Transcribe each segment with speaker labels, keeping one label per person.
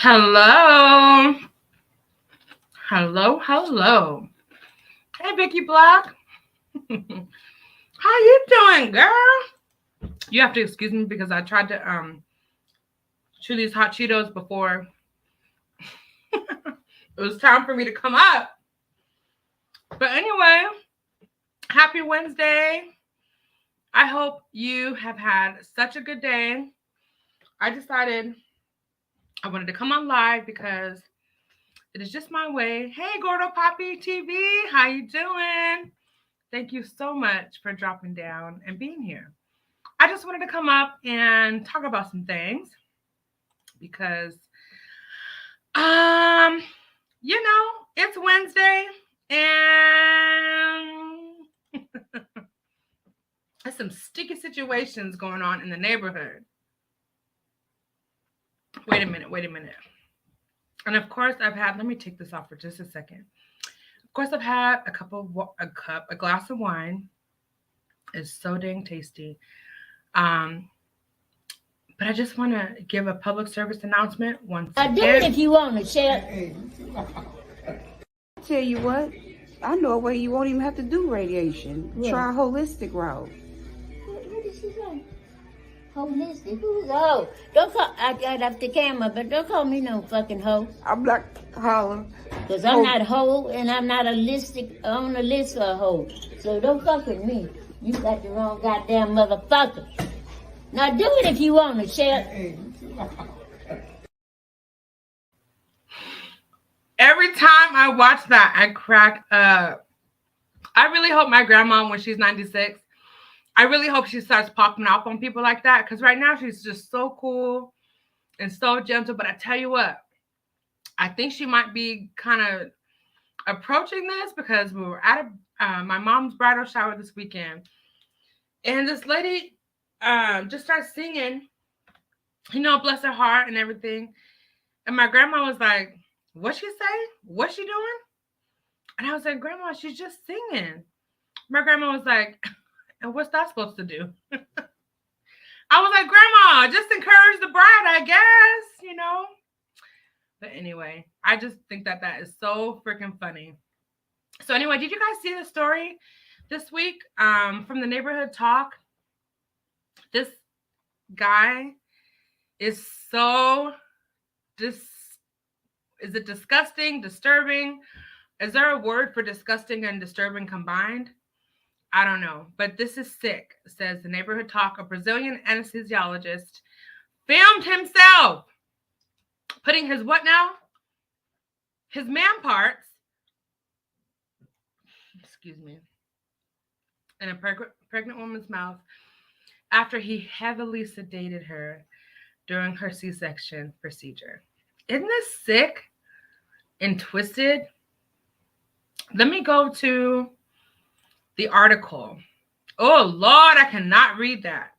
Speaker 1: Hello. Hello. Hey, Vicky Black. How you doing, girl? You have to excuse me because I tried to chew these hot Cheetos before it was time for me to come up. But anyway, happy Wednesday. I hope you have had such a good day. I decided I wanted to come on live because it is just my way. Hey, Gordo Poppy TV, how you doing? Thank you so much for dropping down and being here. I just wanted to come up and talk about some things because um it's Wednesday and there's some sticky situations going on in the neighborhood. Wait a minute. And of course let me take this off for just a second. Of course I've had a glass of wine. It's so dang tasty. Um But I just want to give a public service announcement once again.
Speaker 2: Do it if you want to, share.
Speaker 3: Tell you what, I know a way you won't even have to do radiation.
Speaker 2: Yeah.
Speaker 3: Try a holistic route.
Speaker 2: What did she say? Holistic? Who's a hoe? Don't call, I got off the camera, but don't call me no fucking hoe.
Speaker 3: I'm not holler.
Speaker 2: Because I'm not a hoe, and I'm not on the list for a hoe. So don't fuck with me. You got the wrong goddamn motherfucker. Now do it if you want to, share.
Speaker 1: Every time I watch that, I crack up. I really hope my grandma, when she's 96, I really hope she starts popping off on people like that. Because right now she's just so cool and so gentle. But I tell you what, I think she might be kind of approaching this because we were at my mom's bridal shower this weekend. And this lady just started singing, bless her heart and everything. And my grandma was like, what she say? What's she doing? And I was like, Grandma, she's just singing. My grandma was like, and what's that supposed to do? I was like, Grandma, just encourage the bride, I guess, But anyway, I just think that is so freaking funny. So anyway, did you guys see the story this week from the Neighborhood Talk? This guy is so is it disgusting, disturbing? Is there a word for disgusting and disturbing combined? I don't know, but this is sick, says the Neighborhood Talk. A Brazilian anesthesiologist filmed himself putting his what now? His man parts, in a pregnant woman's mouth after he heavily sedated her during her C-section procedure. Isn't this sick and twisted? Let me go to the article. Oh, Lord, I cannot read that.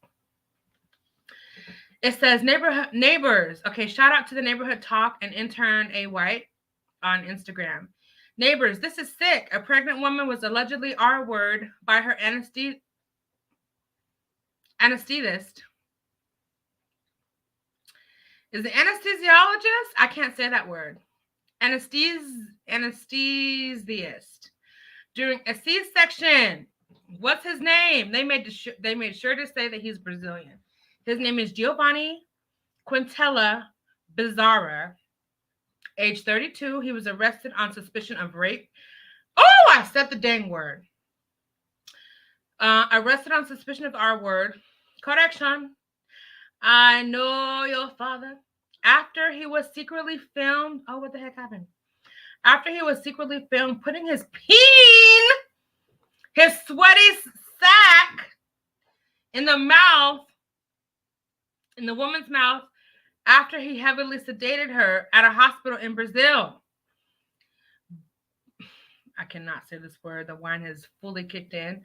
Speaker 1: It says neighbors. Okay, shout out to the Neighborhood Talk and intern A. White on Instagram. Neighbors, this is sick. A pregnant woman was allegedly R-word by her anesthetist. Is it anesthesiologist? I can't say that word. Anesthesiast during a C-section. What's his name? They made sure to say that he's Brazilian. His name is Giovanni Quintela Bizarra, age 32. He was arrested on suspicion of rape. Oh, I said the dang word. Arrested on suspicion of R-word. Correction. I know your father. After he was secretly filmed. Oh, what the heck happened? After he was secretly filmed putting his sweaty sack in the woman's mouth after he heavily sedated her at a hospital in Brazil. I cannot say this word. The wine has fully kicked in.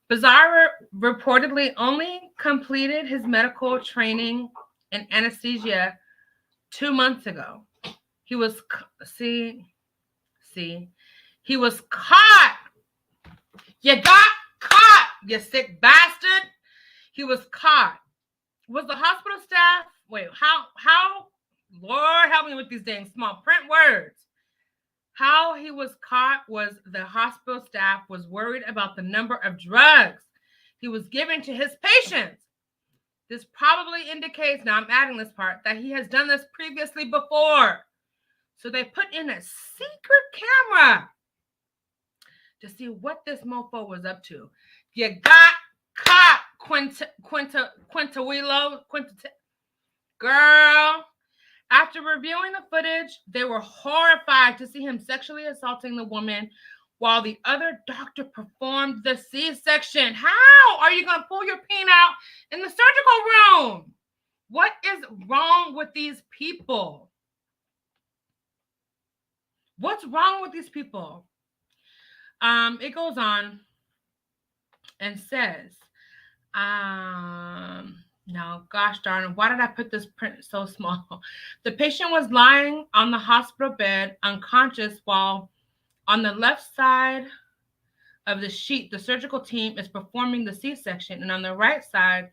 Speaker 1: Bizarre reportedly only completed his medical training in anesthesia 2 months ago. He was he was caught. You got caught, you sick bastard. He was caught. Was the hospital staff, how Lord help me with these dang small print words. How he was caught was the hospital staff was worried about the number of drugs he was giving to his patients. This probably indicates, now I'm adding this part, that he has done this previously before. So they put in a secret camera to see what this mofo was up to. You got caught, Quinta. Girl. After reviewing the footage, they were horrified to see him sexually assaulting the woman while the other doctor performed the C-section. How are you going to pull your peen out in the surgical room? What is wrong with these people? What's wrong with these people? It goes on and says, no, gosh darn, why did I put this print so small? The patient was lying on the hospital bed, unconscious, while on the left side of the sheet, the surgical team is performing the C-section, and on the right side,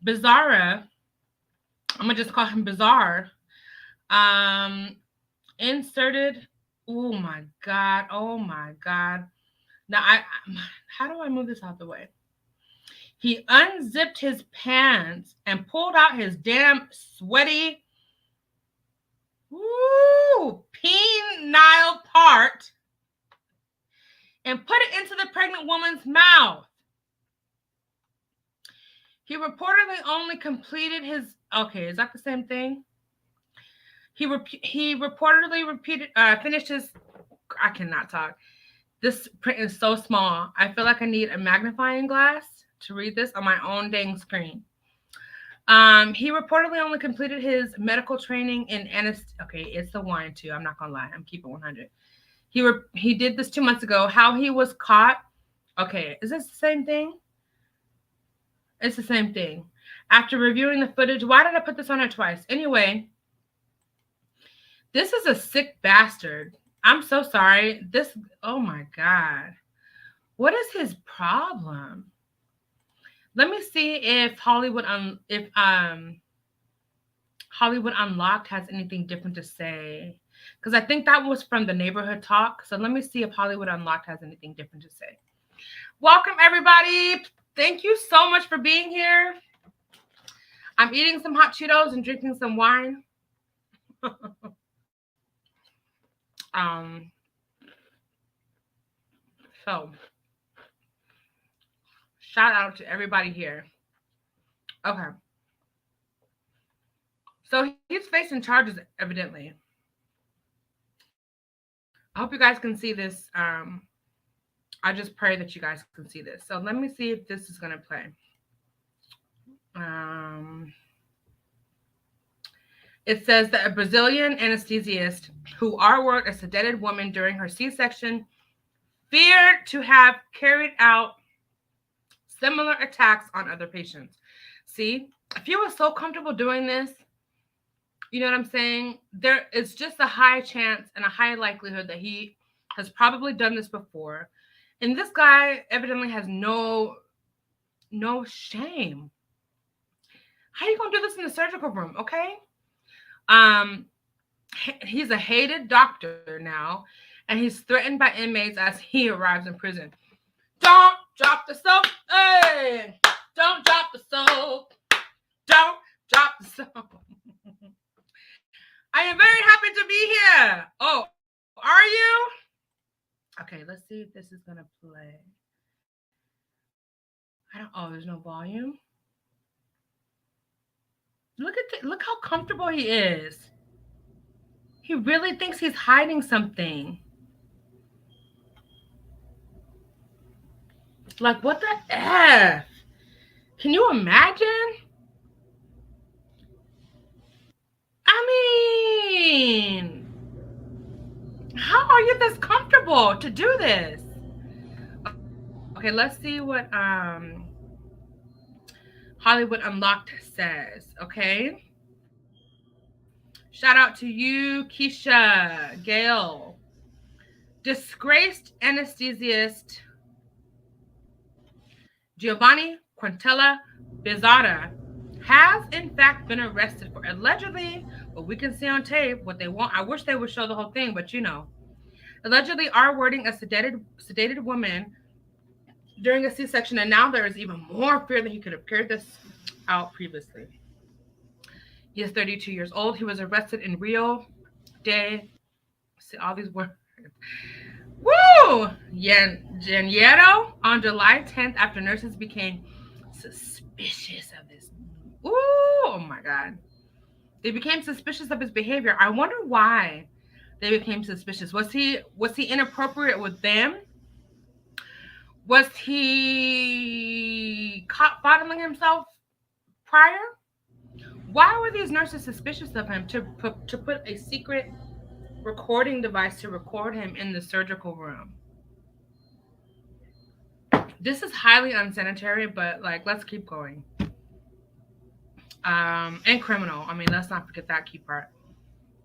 Speaker 1: Bizarra, I'm gonna just call him Bizarre, inserted. Oh my god! Now, how do I move this out the way? He unzipped his pants and pulled out his damn sweaty, penile part and put it into the pregnant woman's mouth. He reportedly only completed his. Okay, is that the same thing? He reportedly finished his. I cannot talk. This print is so small. I feel like I need a magnifying glass to read this on my own dang screen. He reportedly only completed his medical training in anesthesia. Okay, it's the wine too. I'm not gonna lie. I'm keeping 100. He did this 2 months ago. How he was caught. Okay, is this the same thing? It's the same thing. After reviewing the footage, why did I put this on it twice? Anyway, this is a sick bastard. I'm so sorry. Oh my God. What is his problem? Let me see if Hollywood Unlocked has anything different to say. Because I think that was from the neighborhood talk. So let me see if Hollywood Unlocked has anything different to say. Welcome, everybody. Thank you so much for being here. I'm eating some hot Cheetos and drinking some wine. So shout out to everybody here. Okay. So he's facing charges, evidently. I hope you guys can see this. I just pray that you guys can see this. So let me see if this is going to play. It says that a Brazilian anesthesiast who worked a sedated woman during her C-section feared to have carried out similar attacks on other patients. See, if he was so comfortable doing this, you know what I'm saying? There is just a high chance and a high likelihood that he has probably done this before. And this guy evidently has no shame. How are you going to do this in the surgical room? Okay. He's a hated doctor now, and he's threatened by inmates as he arrives in prison. Don't drop the soap. Hey, don't drop the soap. Don't drop the soap. I am very happy to be here. Oh, are you? Okay, let's see if this is going to play. There's no volume. Look how comfortable he is. He really thinks he's hiding something. Like, what the F? Can you imagine? I mean, how are you this comfortable to do this? Okay, let's see what Hollywood Unlocked says, okay? Shout out to you, Keisha, Gail. Disgraced anesthesiast Giovanni Quintella Bizzarra has in fact been arrested for allegedly what we can see on tape. What they want, I wish they would show the whole thing, but allegedly R-wording a sedated woman during a C-section, and now there is even more fear that he could have carried this out previously. He is 32 years old. He was arrested in Rio de, see all these words. Woo! Janeiro on July 10th after nurses became suspicious of this. Ooh, oh my God. They became suspicious of his behavior. I wonder why they became suspicious. Was he inappropriate with them? Was he caught fondling himself prior? Why were these nurses suspicious of him to put a secret recording device to record him in the surgical room? This is highly unsanitary, but like, let's keep going. And criminal. I mean, let's not forget that key part.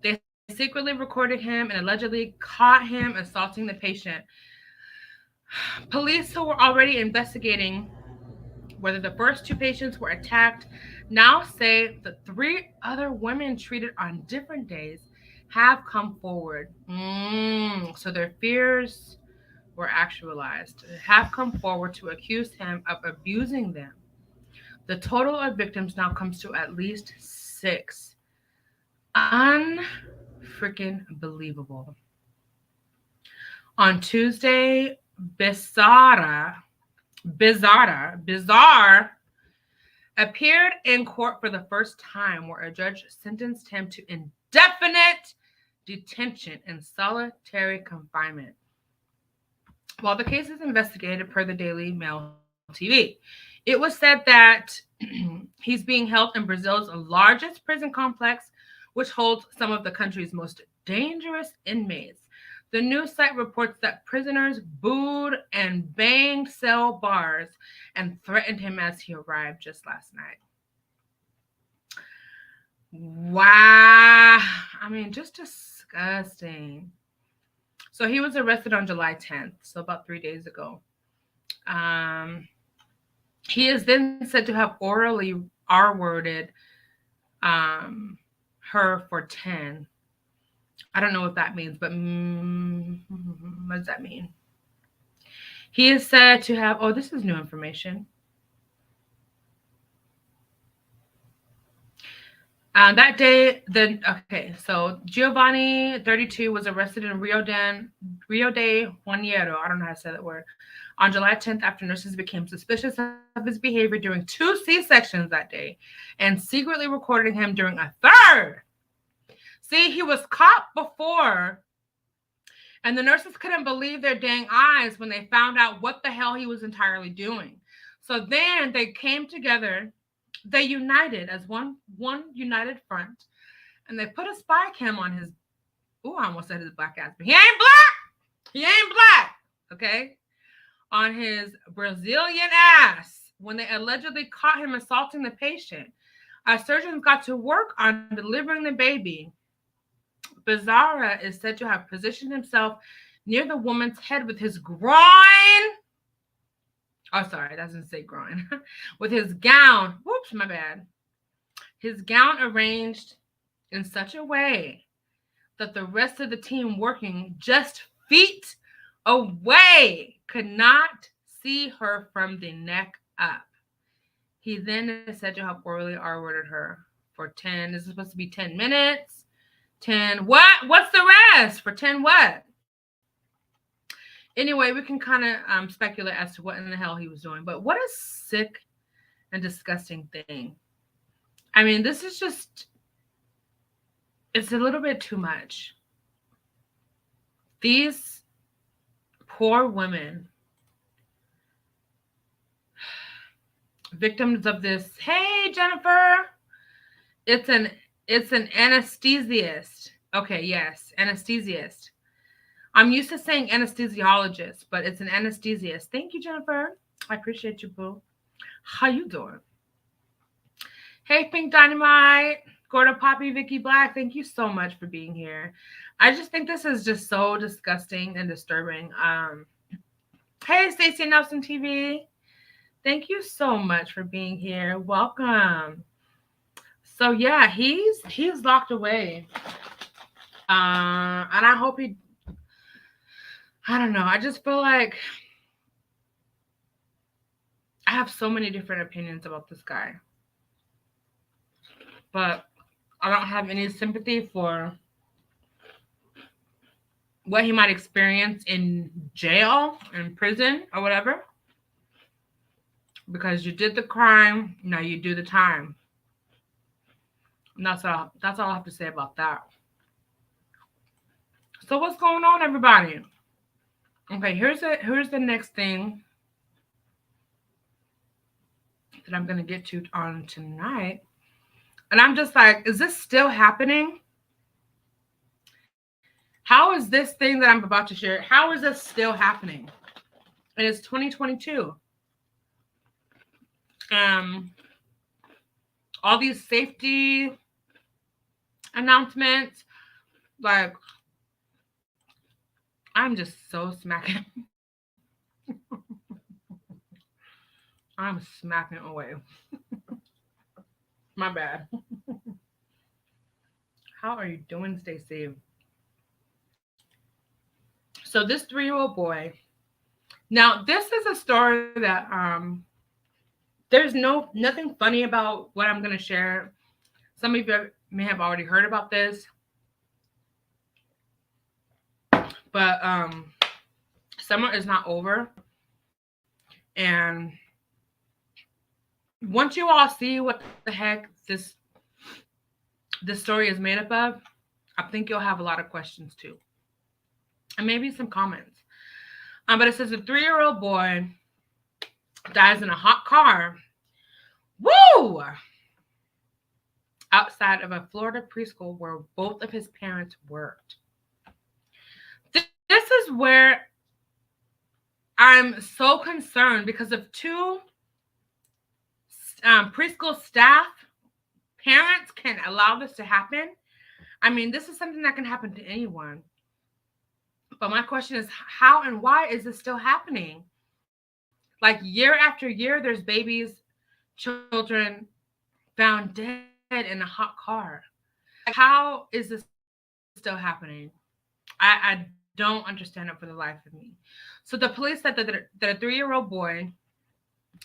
Speaker 1: They secretly recorded him and allegedly caught him assaulting the patient. Police, who were already investigating whether the first two patients were attacked, now say the three other women treated on different days have come forward. So their fears were actualized. Have come forward to accuse him of abusing them. The total of victims now comes to at least 6. Unfreaking believable. On Tuesday, Bizarre appeared in court for the first time, where a judge sentenced him to indefinite detention in solitary confinement while the case is investigated, per the Daily Mail TV. It was said that he's being held in Brazil's largest prison complex, which holds some of the country's most dangerous inmates. The news site reports that prisoners booed and banged cell bars and threatened him as he arrived just last night. Wow. I mean, just disgusting. So he was arrested on July 10th, so about 3 days ago. He is then said to have orally R-worded her for 10. I don't know what that means, but what does that mean? He is said to have, oh, this is new information. That day, so Giovanni, 32, was arrested in Rio de Janeiro, I don't know how to say that word, on July 10th after nurses became suspicious of his behavior during 2 C-sections that day and secretly recorded him during a third. See, he was caught before, and the nurses couldn't believe their dang eyes when they found out what the hell he was entirely doing. So then they came together. They united as one united front, and they put a spy cam on his, I almost said his black ass, but he ain't black, okay, on his Brazilian ass when they allegedly caught him assaulting the patient. Our surgeons got to work on delivering the baby. Bizarre is said to have positioned himself near the woman's head with his groin. Oh, sorry, that doesn't say groin. With his gown, whoops, my bad. His gown arranged in such a way that the rest of the team working just feet away could not see her from the neck up. He then is said to have orally R-worded her for 10. This is supposed to be 10 minutes. 10 what? What's the rest? For 10 what? Anyway, we can kind of speculate as to what in the hell he was doing. But what a sick and disgusting thing. I mean, this is just, it's a little bit too much. These poor women, victims of this. Hey, Jennifer. It's an anesthesiast. Okay, yes, anesthesiast. I'm used to saying anesthesiologist, but it's an anesthesiast. Thank you, Jennifer. I appreciate you, boo. How you doing? Hey, Pink Dynamite, Gorda Poppy, Vicky Black. Thank you so much for being here. I just think this is just so disgusting and disturbing. Hey, Stacey Nelson TV. Thank you so much for being here. Welcome. So yeah, he's locked away. And I hope he. I don't know. I just feel like I have so many different opinions about this guy, but I don't have any sympathy for what he might experience in jail, in prison, or whatever. Because you did the crime, now you do the time. And that's all. That's all I have to say about that. So what's going on, everybody? Okay, here's the next thing that I'm gonna get to on tonight. And I'm just like, is this still happening? How is this thing that I'm about to share? How is this still happening? And it's 2022. Um, all these safety announcements, like I'm just so smacking. I'm smacking away. My bad. How are you doing, Stacy? So this 3-year-old boy. Now this is a story that there's nothing funny about what I'm gonna share. Some of you may have already heard about this, but summer is not over, and once you all see what the heck this story is made up of, I think you'll have a lot of questions too, and maybe some comments. But it says a 3-year-old boy dies in a hot car. Woo! Outside of a Florida preschool where both of his parents worked. This is where I'm so concerned because of two preschool staff, parents can allow this to happen. I mean, this is something that can happen to anyone. But my question is, how and why is this still happening? Like year after year, there's babies, children found dead in a hot car. How is this still happening? I don't understand it for the life of me. So the police said that a 3-year-old boy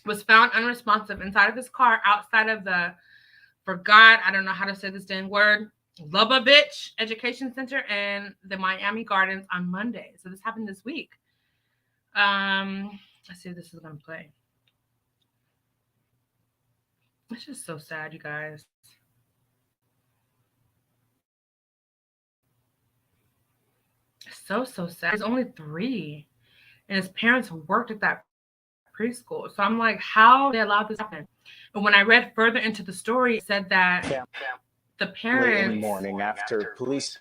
Speaker 1: was found unresponsive inside of his car outside of the, for God, I don't know how to say this dang word, Lubavitch Education Center and the Miami Gardens on Monday. So this happened this week. Let's see if this is gonna play. It's just so sad, you guys. So sad. He's only 3, and his parents worked at that preschool. So I'm like, how they allowed this to happen? And when I read further into the story, it said that the parents
Speaker 4: late in the morning after police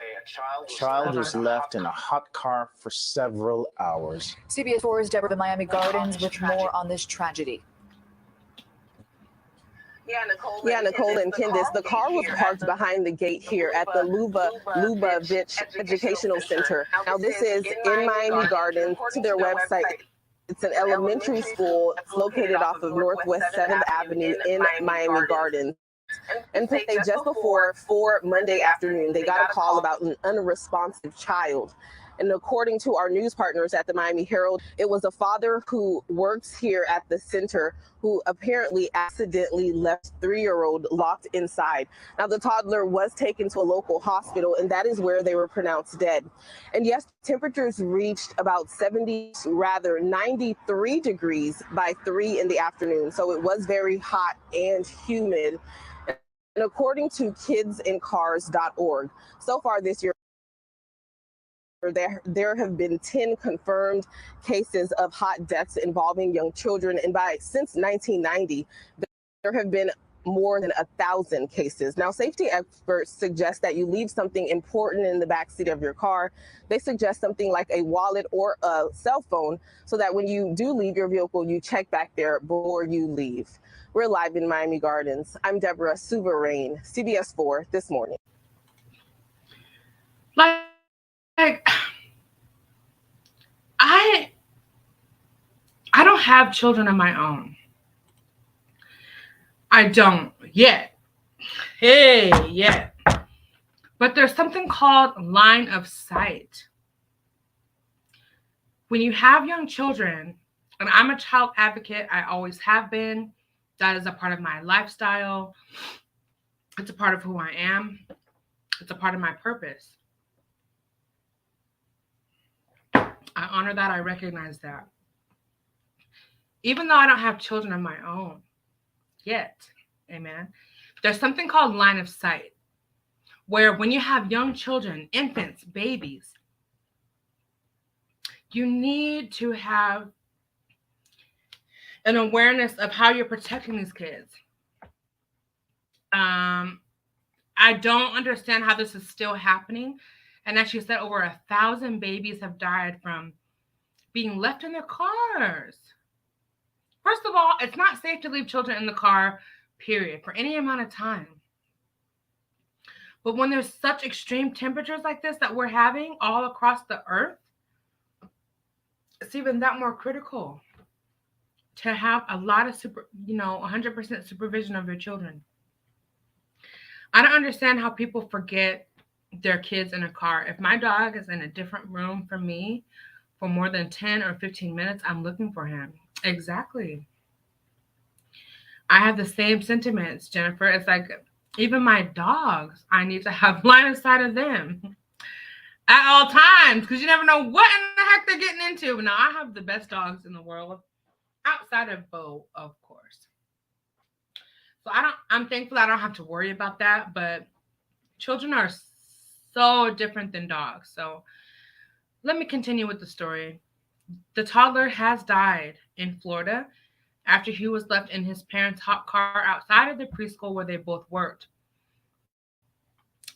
Speaker 4: child was left in a hot car for several hours.
Speaker 5: CBS 4's Deborah in Miami Gardens with more on this tragedy.
Speaker 6: Yeah, Nicole and Candace, the car was parked behind the gate here at the Lubavitch Educational Center. Now, this is in Miami Gardens. To their website, it's an elementary school. It's located off of Northwest 7th Avenue in Miami Gardens. And today, just before 4 Monday afternoon, they got a call about an unresponsive child. And according to our news partners at the Miami Herald, it was a father who works here at the center who apparently accidentally left 3-year-old locked inside. Now, the toddler was taken to a local hospital, and that is where they were pronounced dead. And yes, temperatures reached about 93 degrees by 3 in the afternoon. So it was very hot and humid. And according to kidsincars.org, so far this year, there have been 10 confirmed cases of hot deaths involving young children. And since 1990, there have been more than 1,000 cases. Now, safety experts suggest that you leave something important in the backseat of your car. They suggest something like a wallet or a cell phone so that when you do leave your vehicle, you check back there before you leave. We're live in Miami Gardens. I'm Deborah Souverain, CBS 4 This Morning.
Speaker 1: Like, I don't have children of my own. I don't yet. Hey, yeah. But there's something called line of sight. When you have young children, and I'm a child advocate, I always have been. That is a part of my lifestyle. It's a part of who I am. It's a part of my purpose. I honor that. I recognize that. Even though I don't have children of my own yet, amen, there's something called line of sight where when you have young children, infants, babies, you need to have an awareness of how you're protecting these kids. I don't understand how this is still happening. And as she said, over 1,000 babies have died from being left in their cars. First of all, it's not safe to leave children in the car, period, for any amount of time. But when there's such extreme temperatures like this that we're having all across the earth, it's even that more critical to have a lot of 100% supervision of your children. I don't understand how people forget their kids in a car. If my dog is in a different room from me for more than 10 or 15 minutes, I'm looking for him. Exactly. I have the same sentiments, Jennifer. It's like even my dogs, I need to have line of sight of them at all times because you never know what in the heck they're getting into. Now, I have the best dogs in the world outside of Bo, of course. So I'm thankful I don't have to worry about that, but children are so different than dogs. So let me continue with the story. The toddler has died in Florida after he was left in his parents' hot car outside of the preschool where they both worked.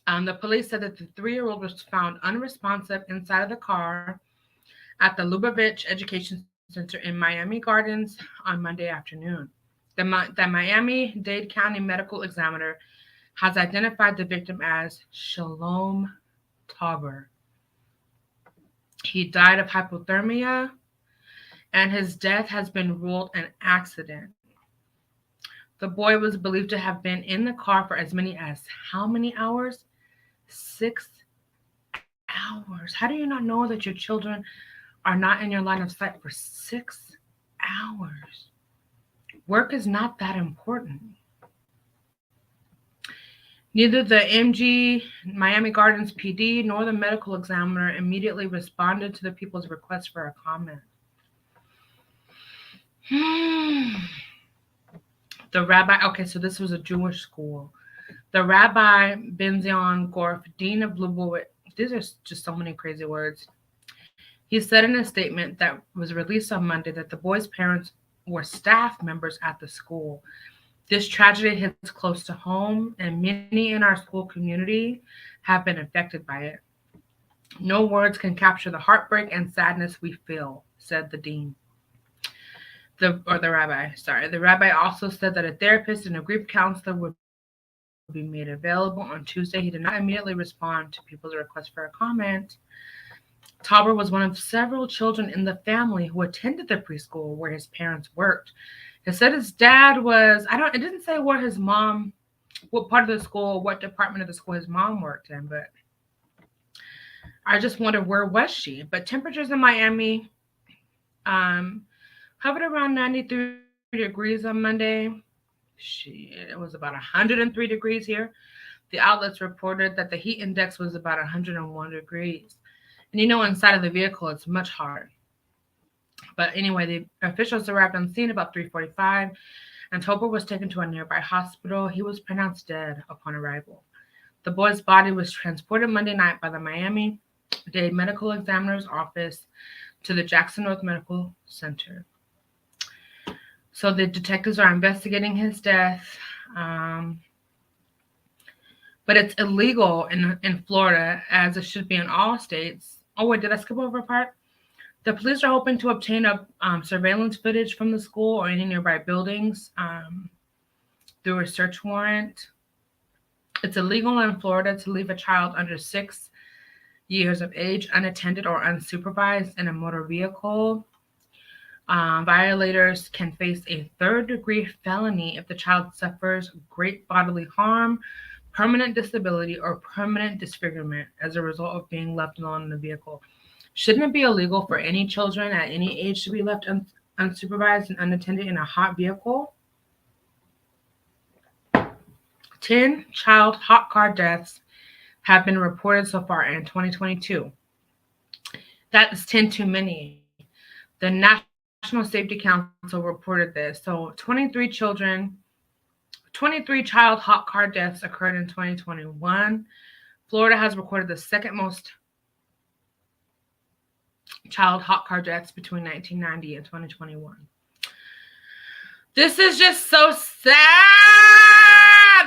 Speaker 1: The police said that the 3-year-old was found unresponsive inside of the car at the Lubavitch Education Center in Miami Gardens on Monday afternoon. The Miami-Dade County medical examiner has identified the victim as Shalom Tauber. He died of hypothermia, and his death has been ruled an accident. The boy was believed to have been in the car for as many as how many hours? 6 hours. How do you not know that your children are not in your line of sight for 6 hours? Work is not that important. Neither the Miami Gardens PD nor the medical examiner immediately responded to the people's request for a comment. The rabbi, okay, so this was a Jewish school. The Rabbi Benzion Gorf, Dean of Lubavitch, these are just so many crazy words. He said in a statement that was released on Monday that the boy's parents were staff members at the school. This tragedy hits close to home, and many in our school community have been affected by it. No words can capture the heartbreak and sadness we feel, said the dean. The rabbi. The rabbi also said that a therapist and a grief counselor would be made available on Tuesday. He did not immediately respond to people's request for a comment. Tauber was one of several children in the family who attended the preschool where his parents worked. It said his dad was, it didn't say where his mom, what part of the school, what department of the school his mom worked in, but I just wonder where was she. But temperatures in Miami hovered around 93 degrees on Monday. It was about 103 degrees here. The outlets reported that the heat index was about 101 degrees. And inside of the vehicle, it's much hotter. But anyway, the officials arrived on scene about 3:45, and Tauber was taken to a nearby hospital. He was pronounced dead upon arrival. The boy's body was transported Monday night by the Miami-Dade Medical Examiner's Office to the Jackson North Medical Center. So the detectives are investigating his death. But it's illegal in Florida, as it should be in all states. Oh, wait, did I skip over a part? The police are hoping to obtain surveillance footage from the school or any nearby buildings through a search warrant. It's illegal in Florida to leave a child under 6 years of age unattended or unsupervised in a motor vehicle. Violators can face a 3rd-degree felony if the child suffers great bodily harm permanent disability, or permanent disfigurement as a result of being left alone in a vehicle. Shouldn't it be illegal for any children at any age to be left unsupervised and unattended in a hot vehicle? 10 child hot car deaths have been reported so far in 2022. That is 10 too many. The National Safety Council reported this. So 23 child hot car deaths occurred in 2021. Florida has recorded the second most child hot car deaths between 1990 and 2021. This is just so sad.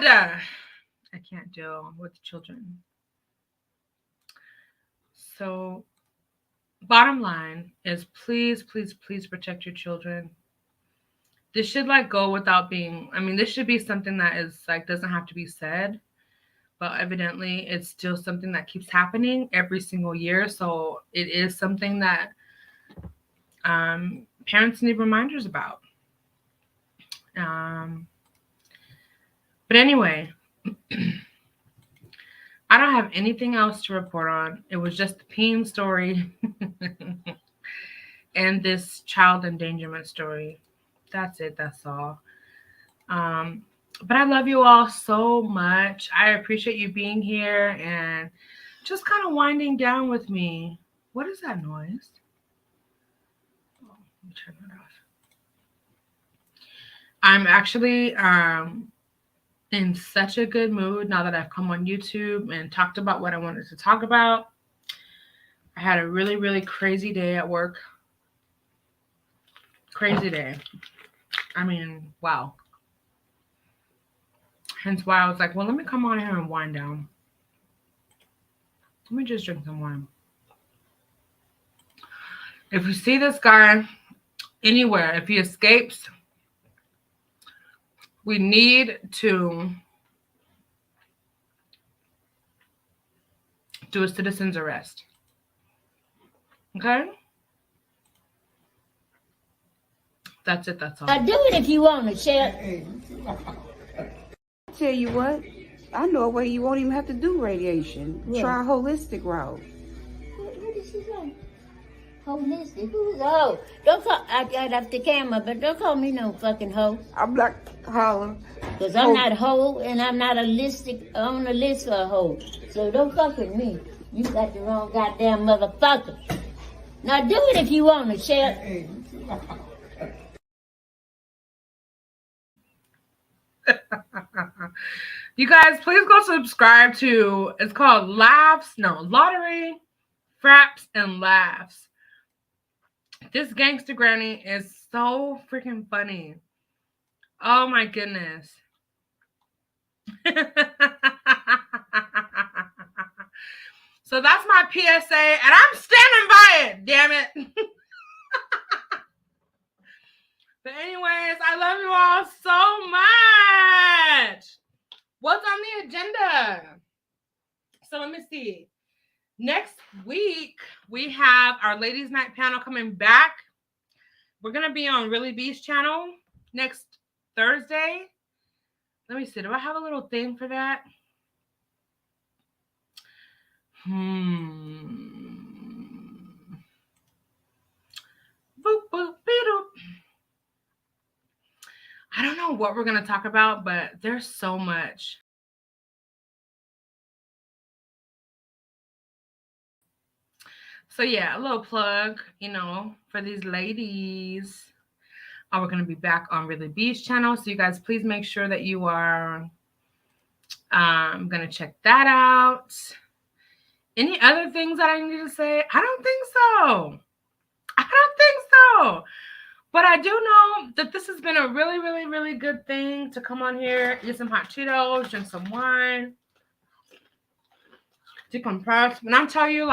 Speaker 1: I can't deal with children. So, bottom line is please, please, please protect your children. This should go without being, this should be something that is doesn't have to be said, but evidently it's still something that keeps happening every single year. So it is something that parents need reminders about. But anyway, I don't have anything else to report on. It was just the peen story and this child endangerment story. That's it. That's all. But I love you all so much. I appreciate you being here and just kind of winding down with me. What is that noise? Oh, let me turn that off. I'm actually in such a good mood now that I've come on YouTube and talked about what I wanted to talk about. I had a really, really crazy day at work. Crazy day. Wow. Hence why I was like, well, let me come on here and wind down. Let me just drink some wine. If you see this guy anywhere, if he escapes, we need to do a citizen's arrest. Okay? That's it. That's all.
Speaker 2: Do it if you want to, Shell.
Speaker 3: Tell you what, I know a way you won't even have to do radiation.
Speaker 2: Yeah.
Speaker 3: Try a holistic route.
Speaker 2: What did she say? Holistic? Who's a hoe? Don't call, I got off the camera, but don't call me no fucking hoe.
Speaker 3: I'm not hollering.
Speaker 2: Because I'm not a hoe, and I'm not on the list for a hoe. So don't fuck with me. You got the wrong goddamn motherfucker. Now do it if you want to, Shell.
Speaker 1: You guys, please go subscribe to, it's called Lottery, Fraps, and Laughs. This gangster granny is so freaking funny. Oh my goodness. So that's my PSA, and I'm standing by it, damn it. But anyways, I love you all so much. What's on the agenda? So let me see. Next week, we have our Ladies Night panel coming back. We're going to be on Really B's channel next Thursday. Let me see. Do I have a little thing for that? Boop, boop, beep. I don't know what we're going to talk about, but there's so much. So yeah, a little plug, for these ladies. We're going to be back on Really B's channel. So you guys, please make sure that you are going to check that out. Any other things that I need to say? I don't think so. But I do know that this has been a really, really, really good thing to come on here, eat some hot Cheetos, drink some wine, decompress. And I'm telling you,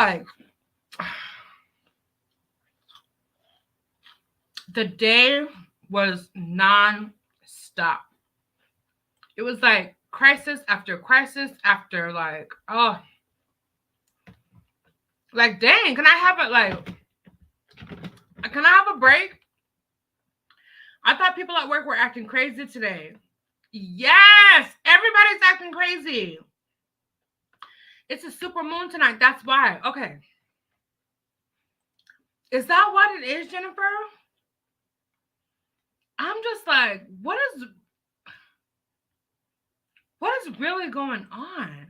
Speaker 1: the day was non-stop. It was crisis after crisis after dang, can I have a break? I thought people at work were acting crazy today. Yes, everybody Everybody's acting crazy. It's a super moon tonight. That's why. Okay. Is that what it is, Jennifer? I'm just like, what is really going on?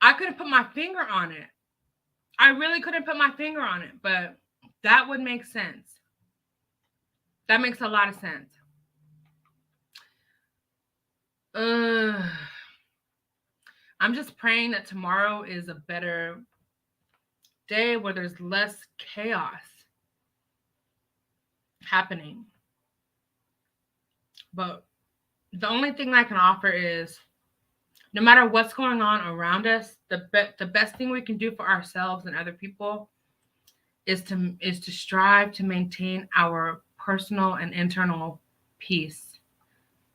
Speaker 1: I couldn't put my finger on it. I really couldn't put my finger on it, but that would make sense. That makes a lot of sense. I'm just praying that tomorrow is a better day where there's less chaos happening. But the only thing I can offer is no matter what's going on around us, the best thing we can do for ourselves and other people is to strive to maintain our personal and internal peace.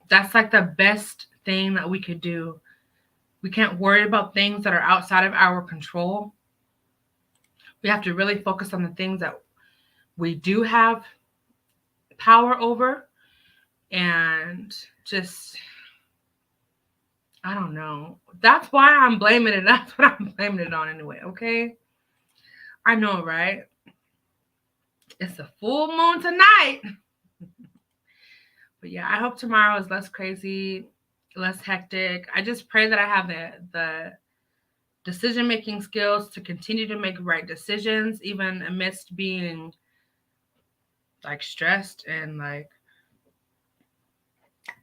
Speaker 1: That's like the best thing that we could do. We can't worry about things that are outside of our control. We have to really focus on the things that we do have power over, and just, I don't know. That's why I'm blaming it. That's what I'm blaming it on anyway, okay? I know, right? It's a full moon tonight. But yeah, I hope tomorrow is less crazy, less hectic. I just pray that I have the decision-making skills to continue to make right decisions, even amidst being like stressed and like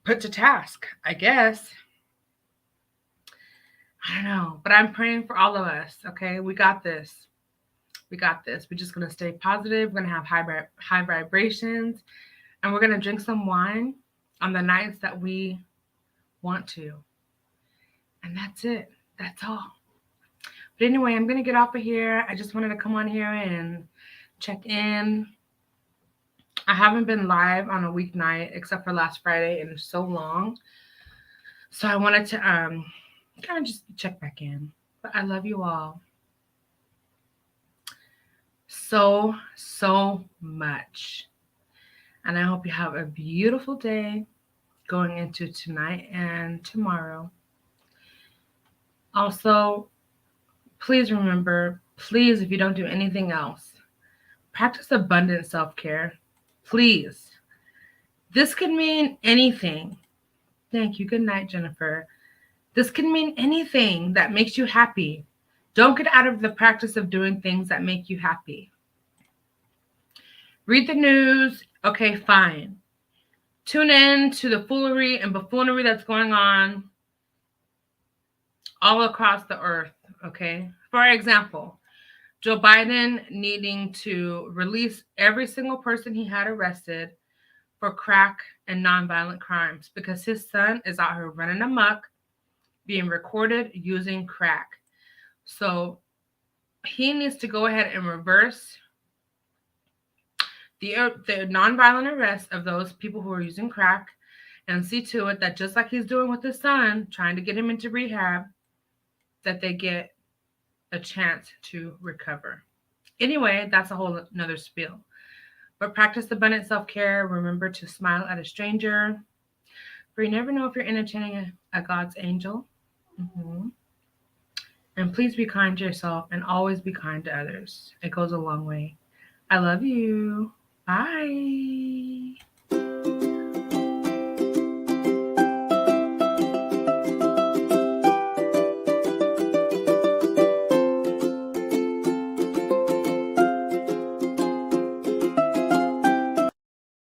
Speaker 1: put to task, I guess. I don't know, but I'm praying for all of us. Okay, we got this. We got this. We're just gonna stay positive. We're gonna have high vibrations, and we're gonna drink some wine on the nights that we want to. And that's it. That's all. But anyway, I'm gonna get off of here. I just wanted to come on here and check in. I haven't been live on a weeknight except for last Friday in so long. So I wanted to kind of just check back in. But I love you all so much. And I hope you have a beautiful day going into tonight and tomorrow. Also, please remember, please, if you don't do anything else, practice abundant self-care. Please. This could mean anything. Thank you. Good night, Jennifer. This can mean anything that makes you happy. Don't get out of the practice of doing things that make you happy. Read the news. Okay, fine. Tune in to the foolery and buffoonery that's going on all across the earth, okay? For example, Joe Biden needing to release every single person he had arrested for crack and nonviolent crimes because his son is out here running amok, being recorded using crack. So he needs to go ahead and reverse the nonviolent arrest of those people who are using crack and see to it that just like he's doing with his son, trying to get him into rehab, that they get a chance to recover. Anyway, that's a whole nother spiel. But practice abundant self-care. Remember to smile at a stranger. For you never know if you're entertaining a God's angel. Mm-hmm. And please be kind to yourself and always be kind to others. It goes a long way. I love you. Bye.